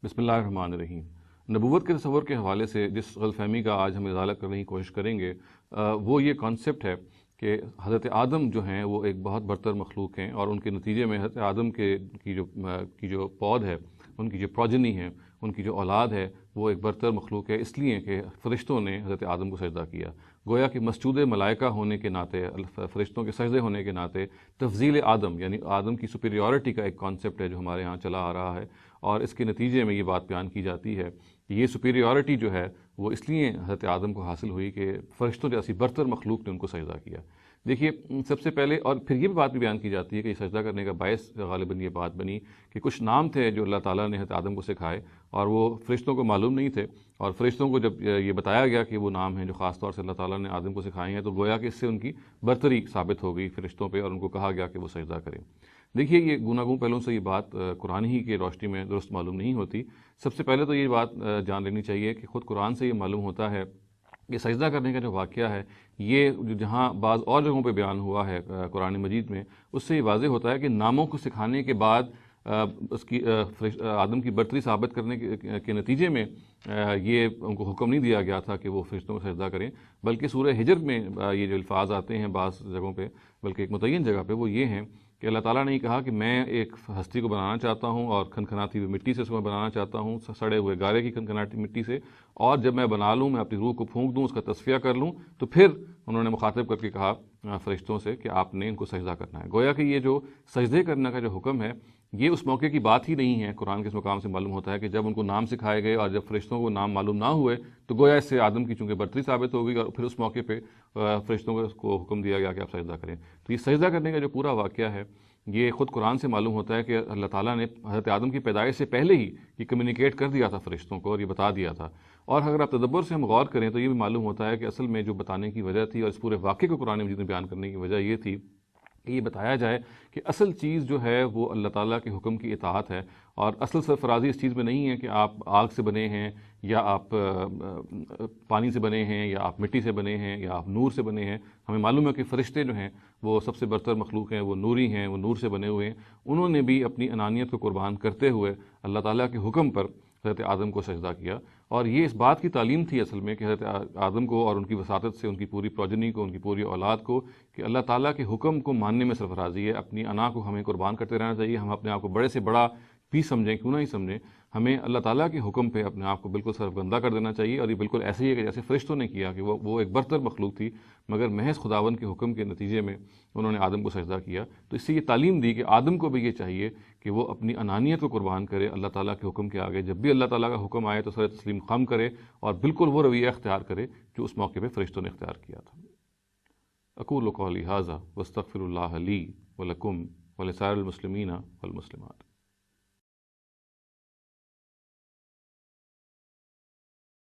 بسم اللہ الرحمن الرحیم۔ نبوت کے تصور کے حوالے سے جس غلط فہمی کا آج ہم ازالہ کرنے کی کوشش کریں گے وہ یہ کانسیپٹ ہے کہ حضرت آدم جو ہیں وہ ایک بہت برتر مخلوق ہیں، اور ان کے نتیجے میں حضرت آدم کی جو پود ہے، ان کی جو پروجنی ہے، ان کی جو اولاد ہے، وہ ایک برتر مخلوق ہے اس لیے کہ فرشتوں نے حضرت آدم کو سجدہ کیا۔ گویا کہ مسجود ملائکہ ہونے کے ناطے، فرشتوں کے سجدے ہونے کے ناطے تفضیل آدم یعنی آدم کی سپیریورٹی کا ایک کانسیپٹ ہے جو ہمارے ہاں چلا آ رہا ہے، اور اس کے نتیجے میں یہ بات بیان کی جاتی ہے کہ یہ سپیریورٹی جو ہے وہ اس لیے حضرت آدم کو حاصل ہوئی کہ فرشتوں جیسی برتر مخلوق نے ان کو سجدہ کیا۔ دیکھیے، سب سے پہلے اور پھر یہ بھی بات بھی بیان کی جاتی ہے کہ یہ سجدہ کرنے کا باعث غالباً یہ بات بنی کہ کچھ نام تھے جو اللہ تعالیٰ نے حضرت آدم کو سکھائے، اور وہ فرشتوں کو معلوم نہیں تھے، اور فرشتوں کو جب یہ بتایا گیا کہ وہ نام ہیں جو خاص طور سے اللہ تعالیٰ نے آدم کو سکھائے ہیں، تو گویا کہ اس سے ان کی برتری ثابت ہو گئی فرشتوں پہ، اور ان کو کہا گیا کہ وہ سجدہ کریں۔ دیکھیے، یہ گوناگوں پہلوں سے یہ بات قرآن ہی کی روشنی میں درست معلوم نہیں ہوتی۔ سب سے پہلے تو یہ بات جان لینی چاہیے کہ خود قرآن سے یہ معلوم ہوتا ہے کہ سجدہ کرنے کا جو واقعہ ہے، یہ جہاں بعض اور جگہوں پہ بیان ہوا ہے قرآن مجید میں، اس سے یہ واضح ہوتا ہے کہ ناموں کو سکھانے کے بعد اس کی آدم کی برتری ثابت کرنے کے نتیجے میں یہ ان کو حکم نہیں دیا گیا تھا کہ وہ فرشتوں کو سجدہ کریں، بلکہ سورہ ہجر میں یہ جو الفاظ آتے ہیں بعض جگہوں پہ، بلکہ ایک متعین جگہ پہ، وہ یہ ہیں کہ اللہ تعالیٰ نے یہ کہا کہ میں ایک ہستی کو بنانا چاہتا ہوں، اور کھنکھناتی ہوئی مٹی سے اس کو میں بنانا چاہتا ہوں، سڑے ہوئے گارے کی کھنکھناتی مٹی سے، اور جب میں بنا لوں، میں اپنی روح کو پھونک دوں، اس کا تصفیہ کر لوں، تو پھر انہوں نے مخاطب کر کے کہا فرشتوں سے کہ آپ نے ان کو سجدہ کرنا ہے۔ گویا کہ یہ جو سجدے کرنے کا جو حکم ہے، یہ اس موقع کی بات ہی نہیں ہے۔ قرآن کے اس مقام سے معلوم ہوتا ہے کہ جب ان کو نام سکھائے گئے اور جب فرشتوں کو نام معلوم نہ ہوئے، تو گویا اس سے آدم کی چونکہ برتری ثابت ہو گئی، اور پھر اس موقع پہ فرشتوں کو حکم دیا گیا کہ آپ سجدہ کریں۔ تو یہ سجدہ کرنے کا جو پورا واقعہ ہے، یہ خود قرآن سے معلوم ہوتا ہے کہ اللہ تعالیٰ نے حضرت آدم کی پیدائش سے پہلے ہی یہ کمیونیکیٹ کر دیا تھا فرشتوں کو، اور یہ بتا دیا تھا۔ اور اگر آپ تدبر سے ہم غور کریں تو یہ بھی معلوم ہوتا ہے کہ اصل میں جو بتانے کی وجہ تھی، اور اس پورے واقعے کو قرآن مجید میں بیان کرنے کی وجہ یہ تھی کہ یہ بتایا جائے کہ اصل چیز جو ہے وہ اللہ تعالیٰ کے حکم کی اطاعت ہے، اور اصل سرفرازی اس چیز میں نہیں ہے کہ آپ آگ سے بنے ہیں، یا آپ پانی سے بنے ہیں، یا آپ مٹی سے بنے ہیں، یا آپ نور سے بنے ہیں۔ ہمیں معلوم ہے کہ فرشتے جو ہیں وہ سب سے برتر مخلوق ہیں، وہ نوری ہیں، وہ نور سے بنے ہوئے ہیں۔ انہوں نے بھی اپنی انانیت کو قربان کرتے ہوئے اللہ تعالیٰ کے حکم پر حضرت آدم کو سجدہ کیا، اور یہ اس بات کی تعلیم تھی اصل میں کہ حضرت آدم کو اور ان کی وساطت سے ان کی پوری پروجنی کو، ان کی پوری اولاد کو، کہ اللہ تعالیٰ کے حکم کو ماننے میں سرفرازی ہے۔ اپنی انا کو ہمیں قربان کرتے رہنا چاہیے۔ ہم اپنے آپ کو بڑے سے بڑا بھی سمجھیں، کیوں نہ ہی سمجھیں، ہمیں اللہ تعالیٰ کے حکم پہ اپنے آپ کو بالکل سرگردہ کر دینا چاہیے، اور یہ بالکل ایسے ہی ہے کہ جیسے فرشتوں نے کیا کہ وہ ایک برتر مخلوق تھی، مگر محض خداوند کے حکم کے نتیجے میں انہوں نے آدم کو سجدہ کیا۔ تو اس سے یہ تعلیم دی کہ آدم کو بھی یہ چاہیے کہ وہ اپنی انانیت کو قربان کرے اللہ تعالیٰ کے حکم کے آگے، جب بھی اللہ تعالیٰ کا حکم آئے تو سر تسلیم خم کرے، اور بالکل وہ رویہ اختیار کرے جو اس موقع پہ فرشتوں نے اختیار کیا تھا۔ اقول قولی ھذا واستغفر اللہ لی ولکم ولسائر المسلمین والمسلمات۔